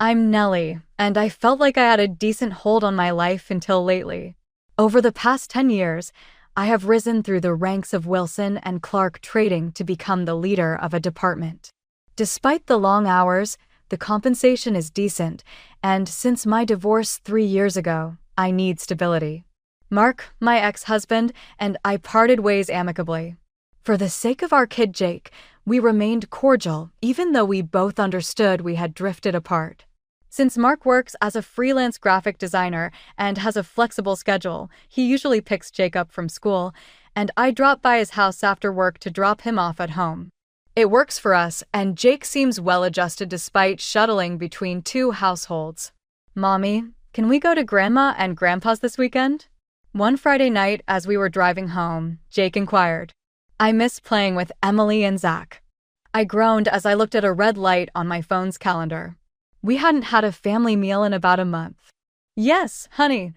I'm Nellie, and I felt like I had a decent hold on my life until lately. Over the past 10 years, I have risen through the ranks of Wilson and Clark Trading to become the leader of a department. Despite the long hours, the compensation is decent, and since my divorce 3 years ago, I need stability. Mark, my ex-husband, and I parted ways amicably. For the sake of our kid Jake, we remained cordial even though we both understood we had drifted apart. Since Mark works as a freelance graphic designer and has a flexible schedule, he usually picks Jake up from school, and I drop by his house after work to drop him off at home. It works for us, and Jake seems well-adjusted despite shuttling between two households. Mommy, can we go to Grandma and Grandpa's this weekend? One Friday night, as we were driving home, Jake inquired. I miss playing with Emily and Zach. I groaned as I looked at a red light on my phone's calendar. We hadn't had a family meal in about a month. Yes, honey.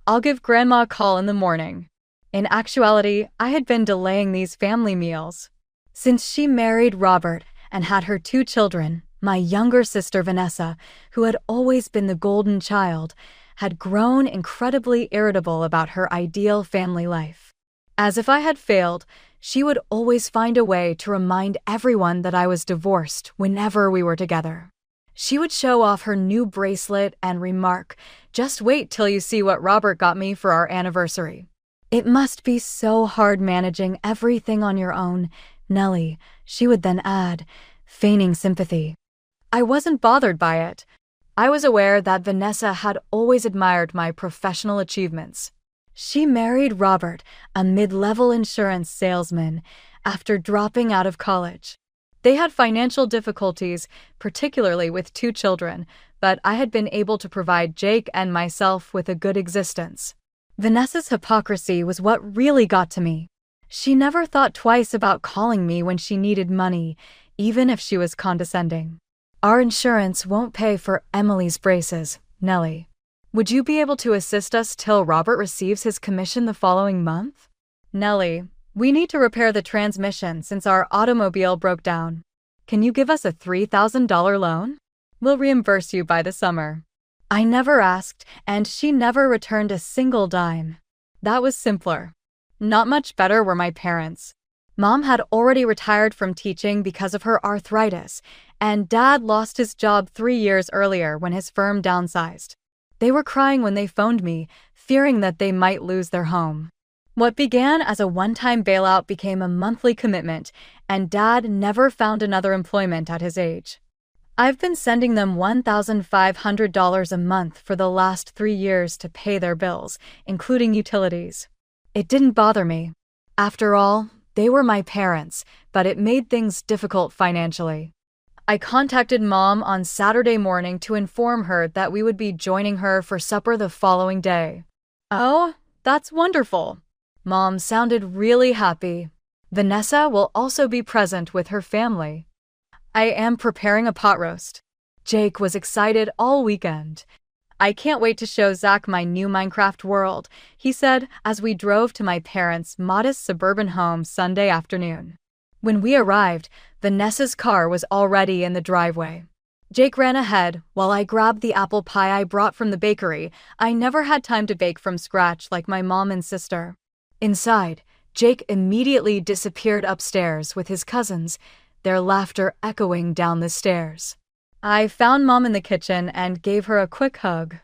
I'll give Grandma a call in the morning. In actuality, I had been delaying these family meals. Since she married Robert and had her 2 children, my younger sister Vanessa, who had always been the golden child, had grown incredibly irritable about her ideal family life. As if I had failed, she would always find a way to remind everyone that I was divorced whenever we were together. She would show off her new bracelet and remark, "Just wait till you see what Robert got me for our anniversary." It must be so hard managing everything on your own, Nellie, she would then add, feigning sympathy. I wasn't bothered by it. I was aware that Vanessa had always admired my professional achievements. She married Robert, a mid-level insurance salesman, after dropping out of college. They had financial difficulties, particularly with 2 children, but I had been able to provide Jake and myself with a good existence. Vanessa's hypocrisy was what really got to me. She never thought twice about calling me when she needed money, even if she was condescending. Our insurance won't pay for Emily's braces, Nellie. Would you be able to assist us till Robert receives his commission the following month? Nellie, we need to repair the transmission since our automobile broke down. Can you give us a $3,000 loan? We'll reimburse you by the summer. I never asked, and she never returned a single dime. That was simpler. Not much better were my parents. Mom had already retired from teaching because of her arthritis, and Dad lost his job 3 years earlier when his firm downsized. They were crying when they phoned me, fearing that they might lose their home. What began as a one-time bailout became a monthly commitment, and Dad never found another employment at his age. I've been sending them $1,500 a month for the last 3 years to pay their bills, including utilities. It didn't bother me. After all, they were my parents, but it made things difficult financially. I contacted Mom on Saturday morning to inform her that we would be joining her for supper the following day. Oh, that's wonderful. Mom sounded really happy. Vanessa will also be present with her family. I am preparing a pot roast. Jake was excited all weekend. I can't wait to show Zach my new Minecraft world, he said as we drove to my parents' modest suburban home Sunday afternoon. When we arrived, Vanessa's car was already in the driveway. Jake ran ahead while I grabbed the apple pie I brought from the bakery. I never had time to bake from scratch like my mom and sister. Inside, Jake immediately disappeared upstairs with his cousins, their laughter echoing down the stairs. I found Mom in the kitchen and gave her a quick hug.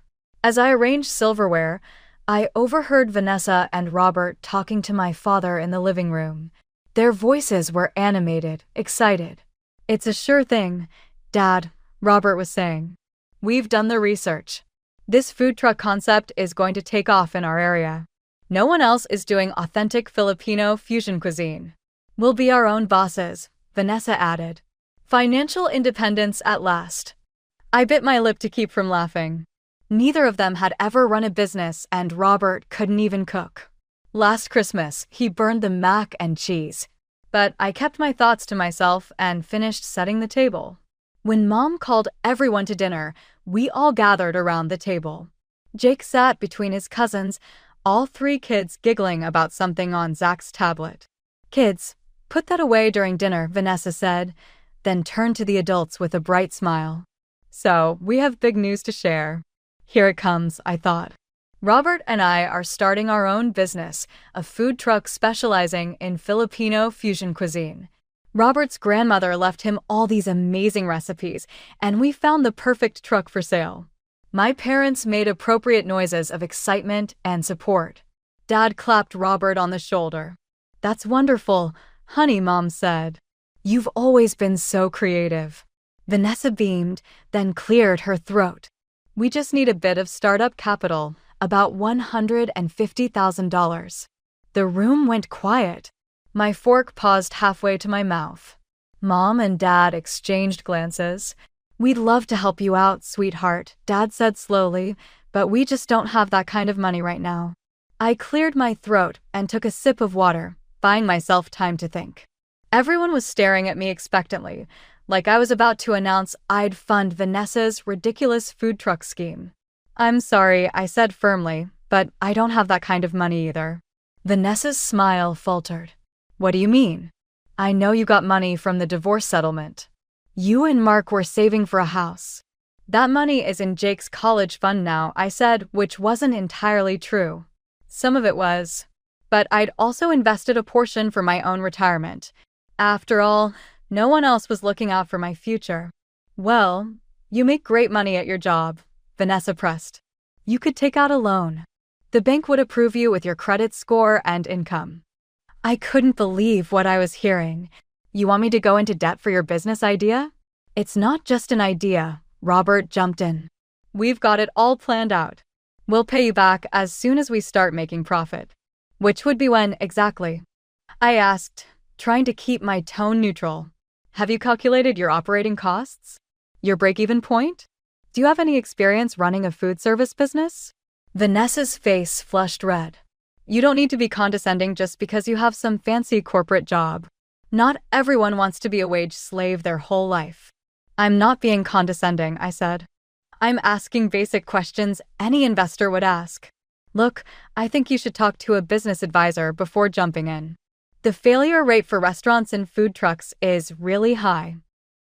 As I arranged silverware, I overheard Vanessa and Robert talking to my father in the living room. Their voices were animated, excited. "It's a sure thing, Dad," Robert was saying. "We've done the research. This food truck concept is going to take off in our area. No one else is doing authentic Filipino fusion cuisine. We'll be our own bosses," Vanessa added. Financial independence at last. I bit my lip to keep from laughing. Neither of them had ever run a business, and Robert couldn't even cook. Last Christmas, he burned the mac and cheese. But I kept my thoughts to myself and finished setting the table. When Mom called everyone to dinner, we all gathered around the table. Jake sat between his cousins, all 3 kids giggling about something on Zach's tablet. "Kids, put that away during dinner," Vanessa said, then turned to the adults with a bright smile. So, we have big news to share. Here it comes, I thought. Robert and I are starting our own business, a food truck specializing in Filipino fusion cuisine. Robert's grandmother left him all these amazing recipes, and we found the perfect truck for sale. My parents made appropriate noises of excitement and support. Dad clapped Robert on the shoulder. "That's wonderful, honey," Mom said. "You've always been so creative." Vanessa beamed, then cleared her throat. "We just need a bit of startup capital, about $150,000. The room went quiet. My fork paused halfway to my mouth. Mom and Dad exchanged glances. "We'd love to help you out, sweetheart," Dad said slowly, "but we just don't have that kind of money right now." I cleared my throat and took a sip of water, buying myself time to think. Everyone was staring at me expectantly, like I was about to announce I'd fund Vanessa's ridiculous food truck scheme. "I'm sorry," I said firmly, "but I don't have that kind of money either." Vanessa's smile faltered. "What do you mean? I know you got money from the divorce settlement. You and Mark were saving for a house." "That money is in Jake's college fund now," I said, which wasn't entirely true. Some of it was. But I'd also invested a portion for my own retirement. After all, no one else was looking out for my future. "Well, you make great money at your job," Vanessa pressed. "You could take out a loan. The bank would approve you with your credit score and income." I couldn't believe what I was hearing. "You want me to go into debt for your business idea?" "It's not just an idea," Robert jumped in. "We've got it all planned out. We'll pay you back as soon as we start making profit." "Which would be when exactly?" I asked, trying to keep my tone neutral. "Have you calculated your operating costs? Your break-even point? Do you have any experience running a food service business?" Vanessa's face flushed red. "You don't need to be condescending just because you have some fancy corporate job. Not everyone wants to be a wage slave their whole life." "I'm not being condescending," I said. "I'm asking basic questions any investor would ask. Look, I think you should talk to a business advisor before jumping in. The failure rate for restaurants and food trucks is really high.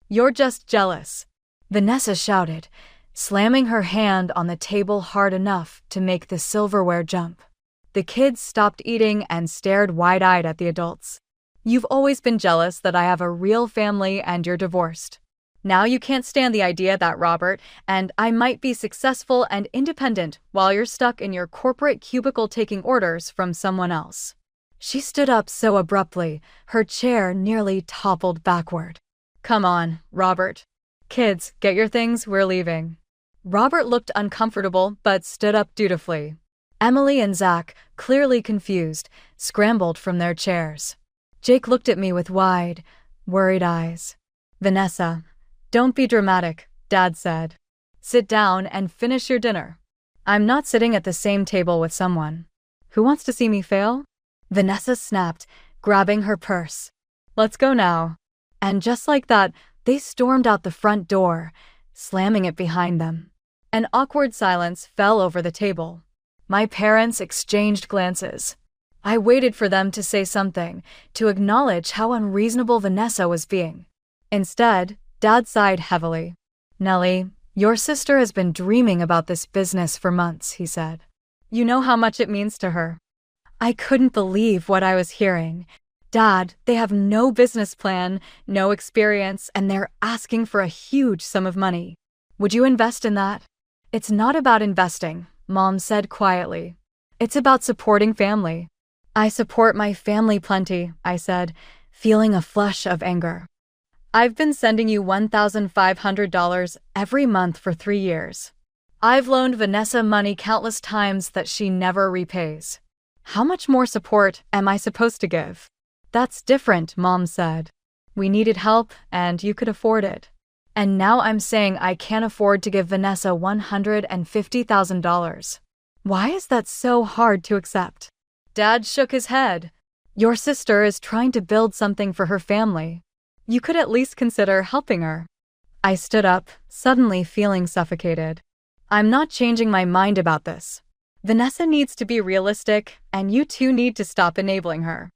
You're just jealous," Vanessa shouted, slamming her hand on the table hard enough to make the silverware jump. The kids stopped eating and stared wide-eyed at the adults. "You've always been jealous that I have a real family and you're divorced. Now you can't stand the idea that Robert and I might be successful and independent while you're stuck in your corporate cubicle taking orders from someone else." She stood up so abruptly, her chair nearly toppled backward. "Come on, Robert. Kids, get your things, we're leaving." Robert looked uncomfortable but stood up dutifully. Emily and Zach, clearly confused, scrambled from their chairs. Jake looked at me with wide, worried eyes. "Vanessa, don't be dramatic," Dad said. "Sit down and finish your dinner. I'm not sitting at the same table with someone who wants to see me fail." Vanessa snapped, grabbing her purse. "Let's go now." And just like that, they stormed out the front door, slamming it behind them. An awkward silence fell over the table. My parents exchanged glances. I waited for them to say something, to acknowledge how unreasonable Vanessa was being. Instead, Dad sighed heavily. "Nellie, your sister has been dreaming about this business for months," he said. "You know how much it means to her." I couldn't believe what I was hearing. "Dad, they have no business plan, no experience, and they're asking for a huge sum of money. Would you invest in that?" "It's not about investing," Mom said quietly. "It's about supporting family." "I support my family plenty," I said, feeling a flush of anger. "I've been sending you $1,500 every month for 3 years. I've loaned Vanessa money countless times that she never repays. How much more support am I supposed to give?" "That's different," Mom said. "We needed help, and you could afford it. And now I'm saying I can't afford to give Vanessa $150,000. Why is that so hard to accept?" Dad shook his head. "Your sister is trying to build something for her family. You could at least consider helping her." I stood up, suddenly feeling suffocated. "I'm not changing my mind about this. Vanessa needs to be realistic, and you two need to stop enabling her."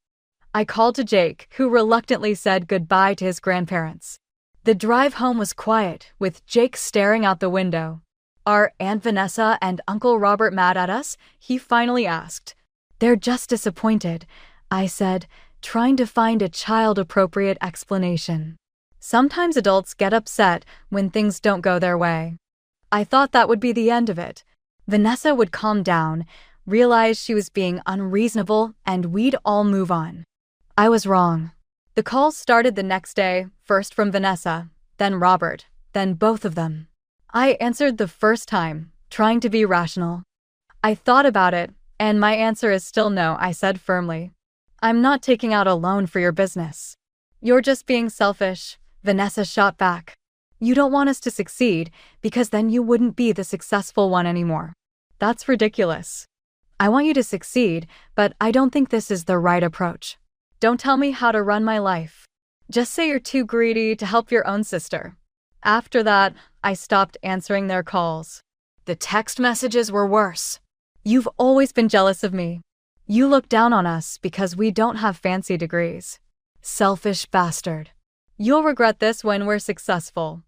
I called to Jake, who reluctantly said goodbye to his grandparents. The drive home was quiet, with Jake staring out the window. "Are Aunt Vanessa and Uncle Robert mad at us?" he finally asked. "They're just disappointed," I said, trying to find a child-appropriate explanation. Sometimes adults get upset when things don't go their way. I thought that would be the end of it. Vanessa would calm down, realize she was being unreasonable, and we'd all move on. I was wrong. The calls started the next day, first from Vanessa, then Robert, then both of them. I answered the first time, trying to be rational. "I thought about it, and my answer is still no," I said firmly. "I'm not taking out a loan for your business." "You're just being selfish," Vanessa shot back. "You don't want us to succeed, because then you wouldn't be the successful one anymore." "That's ridiculous. I want you to succeed, but I don't think this is the right approach. Don't tell me how to run my life. Just say you're too greedy to help your own sister." After that, I stopped answering their calls. The text messages were worse. "You've always been jealous of me. You look down on us because we don't have fancy degrees. Selfish bastard. You'll regret this when we're successful."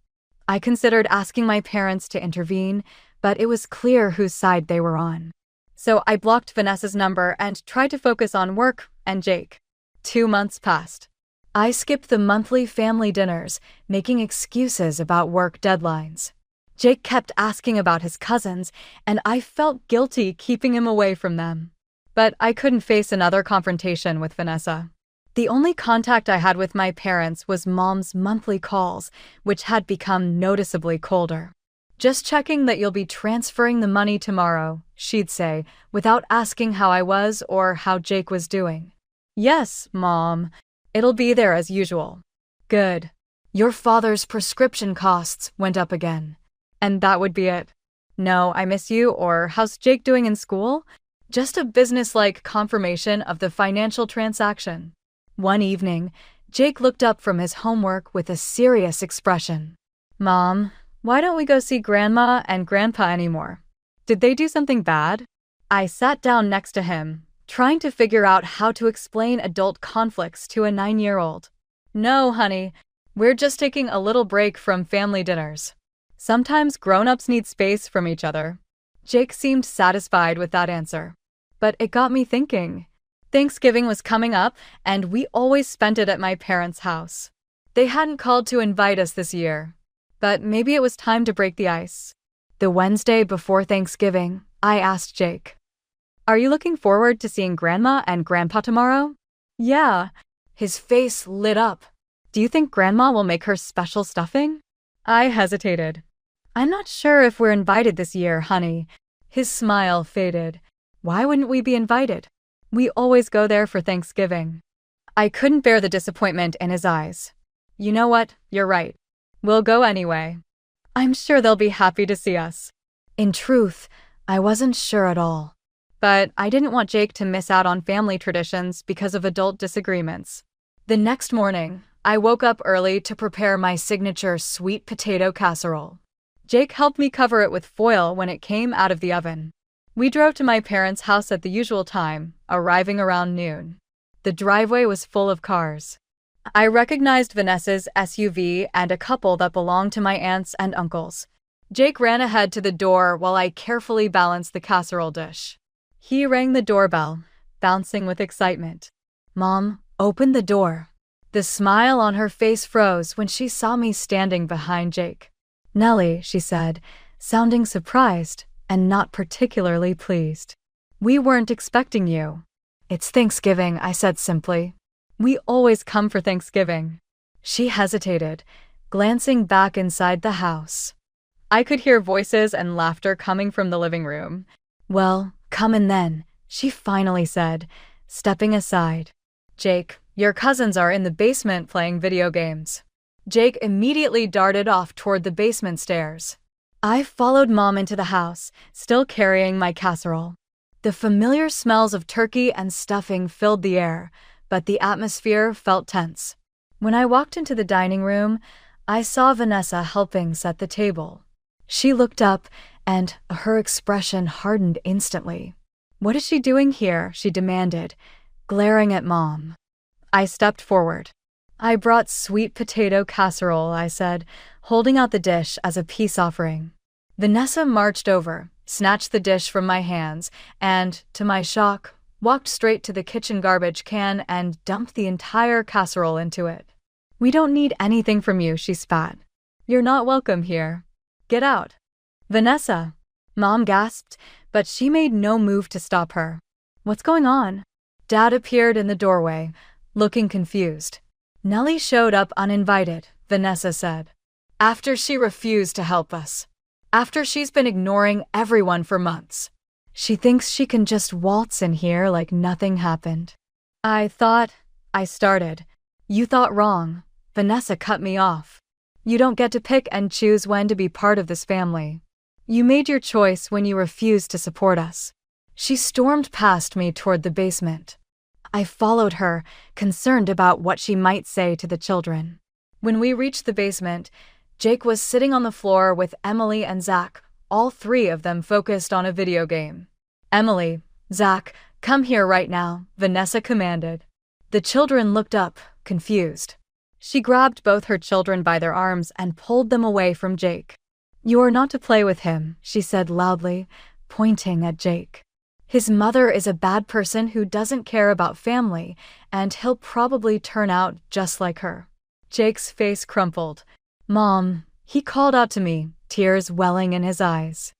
I considered asking my parents to intervene, but it was clear whose side they were on. So I blocked Vanessa's number and tried to focus on work and Jake. 2 months passed. I skipped the monthly family dinners, making excuses about work deadlines. Jake kept asking about his cousins, and I felt guilty keeping him away from them. But I couldn't face another confrontation with Vanessa. The only contact I had with my parents was Mom's monthly calls, which had become noticeably colder. "Just checking that you'll be transferring the money tomorrow," she'd say, without asking how I was or how Jake was doing. "Yes, Mom. It'll be there as usual." "Good. Your father's prescription costs went up again." And that would be it. "No, I miss you," or "How's Jake doing in school?" Just a business-like confirmation of the financial transaction. One evening, Jake looked up from his homework with a serious expression. "Mom, why don't we go see Grandma and Grandpa anymore? Did they do something bad?" I sat down next to him, trying to figure out how to explain adult conflicts to a 9-year-old. "No, honey, we're just taking a little break from family dinners. Sometimes grown-ups need space from each other." Jake seemed satisfied with that answer. But it got me thinking. Thanksgiving was coming up, and we always spent it at my parents' house. They hadn't called to invite us this year, but maybe it was time to break the ice. The Wednesday before Thanksgiving, I asked Jake, "Are you looking forward to seeing Grandma and Grandpa tomorrow?" "Yeah." His face lit up. "Do you think Grandma will make her special stuffing?" I hesitated. "I'm not sure if we're invited this year, honey." His smile faded. "Why wouldn't we be invited? We always go there for Thanksgiving." I couldn't bear the disappointment in his eyes. "You know what? You're right. We'll go anyway. I'm sure they'll be happy to see us." In truth, I wasn't sure at all. But I didn't want Jake to miss out on family traditions because of adult disagreements. The next morning, I woke up early to prepare my signature sweet potato casserole. Jake helped me cover it with foil when it came out of the oven. We drove to my parents' house at the usual time, arriving around noon. The driveway was full of cars. I recognized Vanessa's SUV and a couple that belonged to my aunts and uncles. Jake ran ahead to the door while I carefully balanced the casserole dish. He rang the doorbell, bouncing with excitement. "Mom, open the door." The smile on her face froze when she saw me standing behind Jake. "Nellie," she said, sounding surprised and not particularly pleased. "We weren't expecting you." "It's Thanksgiving," I said simply. "We always come for Thanksgiving." She hesitated, glancing back inside the house. I could hear voices and laughter coming from the living room. "Well, come in then," she finally said, stepping aside. "Jake, your cousins are in the basement playing video games." Jake immediately darted off toward the basement stairs. I followed Mom into the house, still carrying my casserole. The familiar smells of turkey and stuffing filled the air, but the atmosphere felt tense. When I walked into the dining room, I saw Vanessa helping set the table. She looked up, and her expression hardened instantly. "What is she doing here?" she demanded, glaring at Mom. I stepped forward. I brought sweet potato casserole, I said, holding out the dish as a peace offering. Vanessa marched over, snatched the dish from my hands, and, to my shock, walked straight to the kitchen garbage can and dumped the entire casserole into it. "We don't need anything from you," she spat. "You're not welcome here. Get out." "Vanessa!" Mom gasped, but she made no move to stop her. "What's going on?" Dad appeared in the doorway, looking confused. "Nellie showed up uninvited," Vanessa said. "After she refused to help us. After she's been ignoring everyone for months. She thinks she can just waltz in here like nothing happened." I started. "You thought wrong." Vanessa cut me off. "You don't get to pick and choose when to be part of this family. You made your choice when you refused to support us." She stormed past me toward the basement. I followed her, concerned about what she might say to the children. When we reached the basement, Jake was sitting on the floor with Emily and Zach, all three of them focused on a video game. "Emily, Zach, come here right now," Vanessa commanded. The children looked up, confused. She grabbed both her children by their arms and pulled them away from Jake. "You are not to play with him," she said loudly, pointing at Jake. "His mother is a bad person who doesn't care about family, and he'll probably turn out just like her." Jake's face crumpled. "Mom," he called out to me, tears welling in his eyes.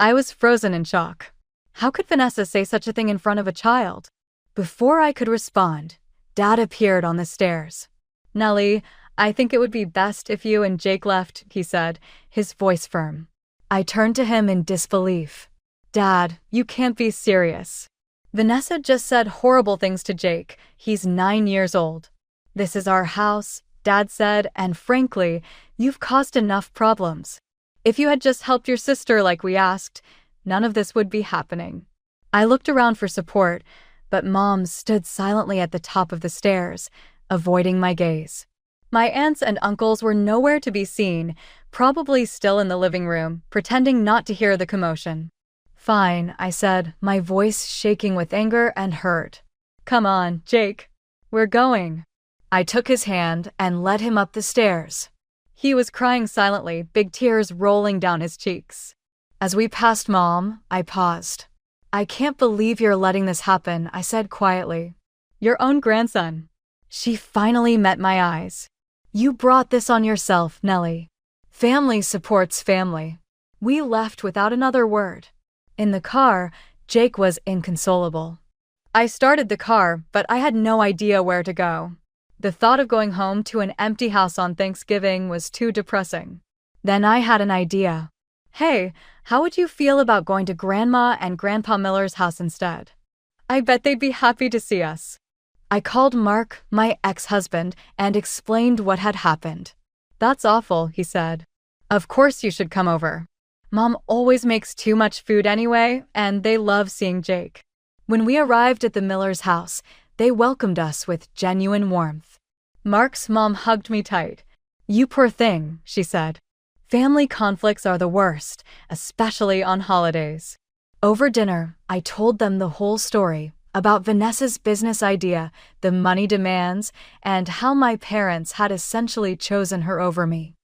I was frozen in shock. How could Vanessa say such a thing in front of a child? Before I could respond, Dad appeared on the stairs. "Nellie, I think it would be best if you and Jake left," he said, his voice firm. I turned to him in disbelief. "Dad, you can't be serious. Vanessa just said horrible things to Jake. He's 9 years old. This is our house," Dad said, "and frankly, you've caused enough problems. If you had just helped your sister like we asked, none of this would be happening." I looked around for support, but Mom stood silently at the top of the stairs, avoiding my gaze. My aunts and uncles were nowhere to be seen, probably still in the living room, pretending not to hear the commotion. "Fine," I said, my voice shaking with anger and hurt. "Come on, Jake. We're going." I took his hand and led him up the stairs. He was crying silently, big tears rolling down his cheeks. As we passed Mom, I paused. "I can't believe you're letting this happen," I said quietly. "Your own grandson." She finally met my eyes. "You brought this on yourself, Nellie. Family supports family." We left without another word. In the car, Jake was inconsolable. I started the car, but I had no idea where to go. The thought of going home to an empty house on Thanksgiving was too depressing. Then I had an idea. "Hey, how would you feel about going to Grandma and Grandpa Miller's house instead? I bet they'd be happy to see us." I called Mark, my ex-husband, and explained what had happened. "That's awful," he said. "Of course you should come over. Mom always makes too much food anyway, and they love seeing Jake." When we arrived at the Miller's house, they welcomed us with genuine warmth. Mark's mom hugged me tight. "You poor thing," she said. "Family conflicts are the worst, especially on holidays." Over dinner, I told them the whole story about Vanessa's business idea, the money demands, and how my parents had essentially chosen her over me.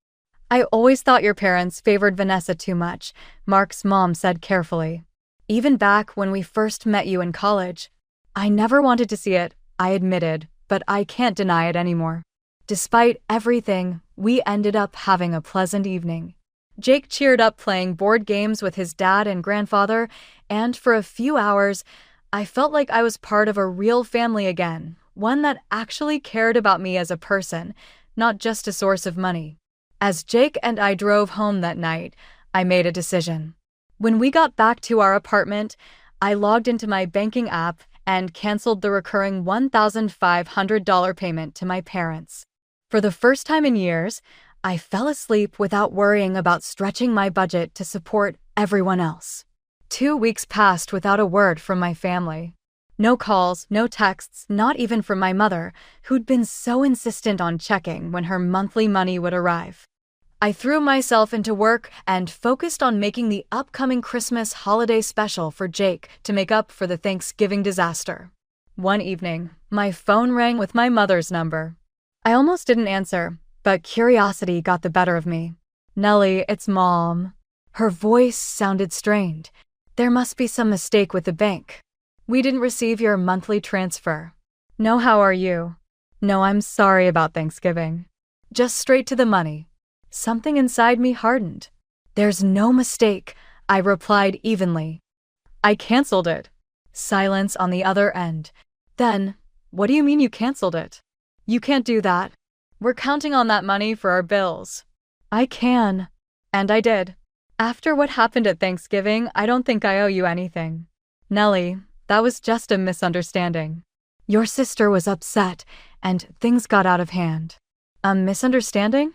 "I always thought your parents favored Vanessa too much," Mark's mom said carefully. "Even back when we first met you in college. I never wanted to see it," I admitted, but I can't deny it anymore. Despite everything, we ended up having a pleasant evening. Jake cheered up playing board games with his dad and grandfather, and for a few hours, I felt like I was part of a real family again, one that actually cared about me as a person, not just a source of money. As Jake and I drove home that night, I made a decision. When we got back to our apartment, I logged into my banking app and canceled the recurring $1,500 payment to my parents. For the first time in years, I fell asleep without worrying about stretching my budget to support everyone else. 2 weeks passed without a word from my family. No calls, no texts, not even from my mother, who'd been so insistent on checking when her monthly money would arrive. I threw myself into work and focused on making the upcoming Christmas holiday special for Jake to make up for the Thanksgiving disaster. One evening, my phone rang with my mother's number. I almost didn't answer, but curiosity got the better of me. Nellie, it's Mom. Her voice sounded strained. There must be some mistake with the bank. We didn't receive your monthly transfer. No, how are you? No, I'm sorry about Thanksgiving. Just straight to the money. Something inside me hardened. There's no mistake, I replied evenly. I canceled it. Silence on the other end. Then, what do you mean you canceled it? You can't do that. We're counting on that money for our bills. I can. And I did. After what happened at Thanksgiving, I don't think I owe you anything. Nellie, that was just a misunderstanding. Your sister was upset, and things got out of hand. A misunderstanding?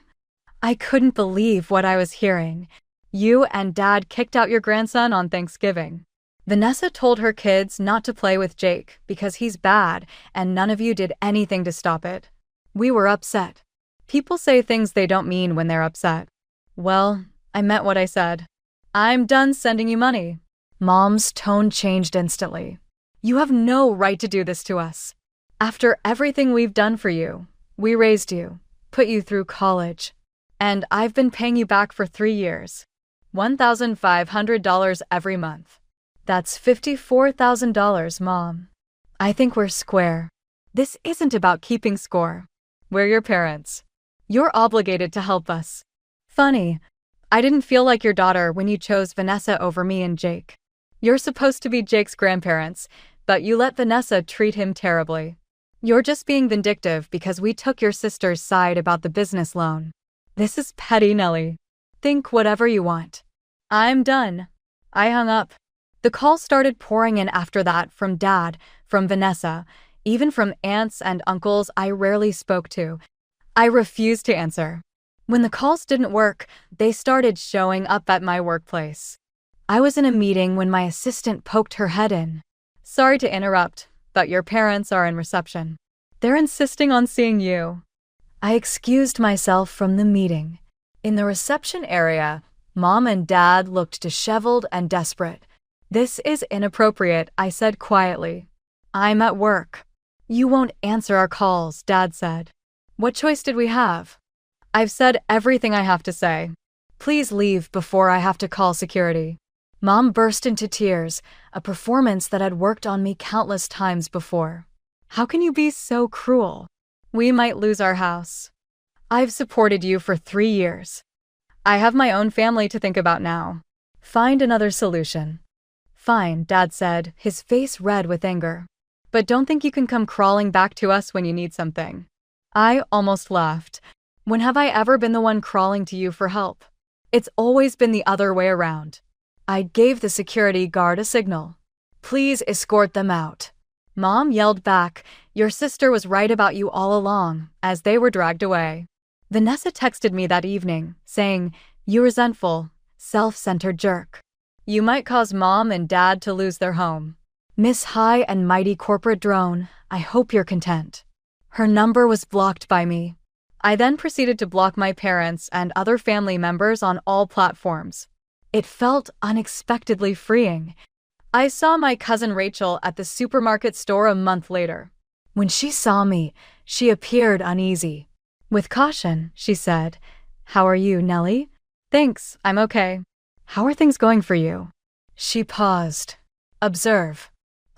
I couldn't believe what I was hearing. You and Dad kicked out your grandson on Thanksgiving. Vanessa told her kids not to play with Jake because he's bad, and none of you did anything to stop it. We were upset. People say things they don't mean when they're upset. Well, I meant what I said. I'm done sending you money. Mom's tone changed instantly. You have no right to do this to us. After everything we've done for you, we raised you, put you through college, and I've been paying you back for 3 years. $1,500 every month. That's $54,000, Mom. I think we're square. This isn't about keeping score. We're your parents. You're obligated to help us. Funny, I didn't feel like your daughter when you chose Vanessa over me and Jake. You're supposed to be Jake's grandparents, but you let Vanessa treat him terribly. You're just being vindictive because we took your sister's side about the business loan. This is petty, Nellie. Think whatever you want. I'm done. I hung up. The calls started pouring in after that from Dad, from Vanessa, even from aunts and uncles I rarely spoke to. I refused to answer. When the calls didn't work, they started showing up at my workplace. I was in a meeting when my assistant poked her head in. Sorry to interrupt, but your parents are in reception. They're insisting on seeing you. I excused myself from the meeting. In the reception area, Mom and Dad looked disheveled and desperate. This is inappropriate, I said quietly. I'm at work. You won't answer our calls, Dad said. What choice did we have? I've said everything I have to say. Please leave before I have to call security. Mom burst into tears, a performance that had worked on me countless times before. How can you be so cruel? We might lose our house. I've supported you for 3 years. I have my own family to think about now. Find another solution. Fine, Dad said, his face red with anger. But don't think you can come crawling back to us when you need something. I almost laughed. When have I ever been the one crawling to you for help? It's always been the other way around. I gave the security guard a signal. Please escort them out. Mom yelled back, your sister was right about you all along, as they were dragged away. Vanessa texted me that evening, saying, you resentful, self-centered jerk. You might cause Mom and Dad to lose their home. Miss High and Mighty Corporate Drone, I hope you're content. Her number was blocked by me. I then proceeded to block my parents and other family members on all platforms. It felt unexpectedly freeing. I saw my cousin Rachel at the supermarket store a month later. When she saw me, she appeared uneasy. With caution, she said, how are you, Nellie? Thanks, I'm okay. How are things going for you? She paused. Observe.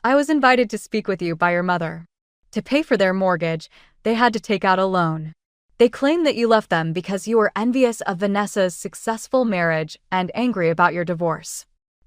I was invited to speak with you by your mother. To pay for their mortgage, they had to take out a loan. They claim that you left them because you were envious of Vanessa's successful marriage and angry about your divorce.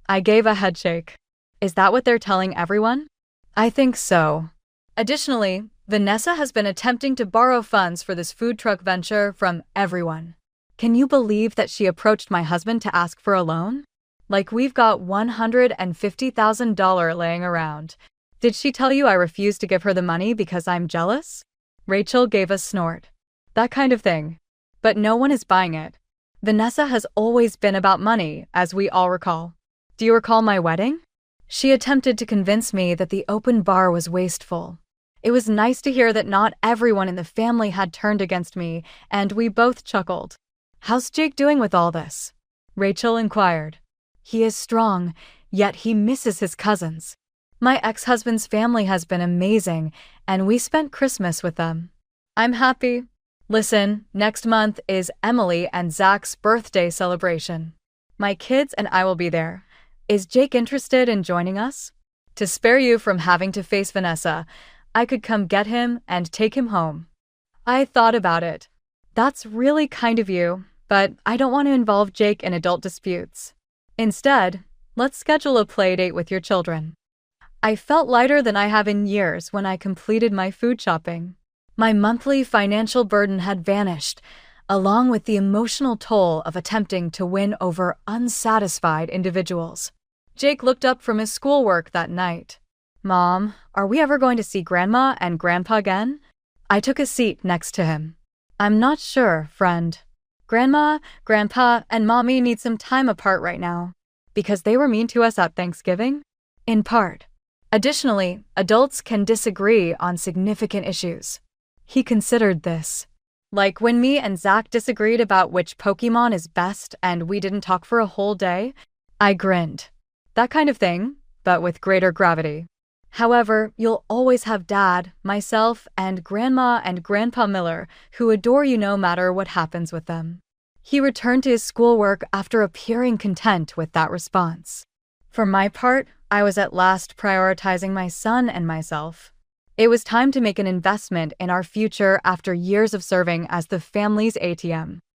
I gave a headshake. Is that what they're telling everyone? I think so. Additionally, Vanessa has been attempting to borrow funds for this food truck venture from everyone. Can you believe that she approached my husband to ask for a loan? Like we've got $150,000 laying around. Did she tell you I refused to give her the money because I'm jealous? Rachel gave a snort. That kind of thing. But no one is buying it. Vanessa has always been about money, as we all recall. Do you recall my wedding? She attempted to convince me that the open bar was wasteful. It was nice to hear that not everyone in the family had turned against me, and we both chuckled. How's Jake doing with all this? Rachel inquired. He is strong, yet he misses his cousins. My ex-husband's family has been amazing, and we spent Christmas with them. I'm happy, Listen, next month is Emily and Zach's birthday celebration. My kids and I will be there. Is Jake interested in joining us? To spare you from having to face Vanessa, I could come get him and take him home. I thought about it. That's really kind of you, but I don't want to involve Jake in adult disputes. Instead, let's schedule a play date with your children. I felt lighter than I have in years when I completed my food shopping. My monthly financial burden had vanished, along with the emotional toll of attempting to win over unsatisfied individuals. Jake looked up from his schoolwork that night. Mom, are we ever going to see Grandma and Grandpa again? I took a seat next to him. I'm not sure, friend. Grandma, Grandpa, and Mommy need some time apart right now. Because they were mean to us at Thanksgiving? In part. Additionally, adults can disagree on significant issues. He considered this. Like when me and Zach disagreed about which Pokemon is best and we didn't talk for a whole day, I grinned. That kind of thing, but with greater gravity. However, you'll always have Dad, myself, and Grandma and Grandpa Miller, who adore you no matter what happens with them. He returned to his schoolwork after appearing content with that response. For my part, I was at last prioritizing my son and myself. It was time to make an investment in our future after years of serving as the family's ATM.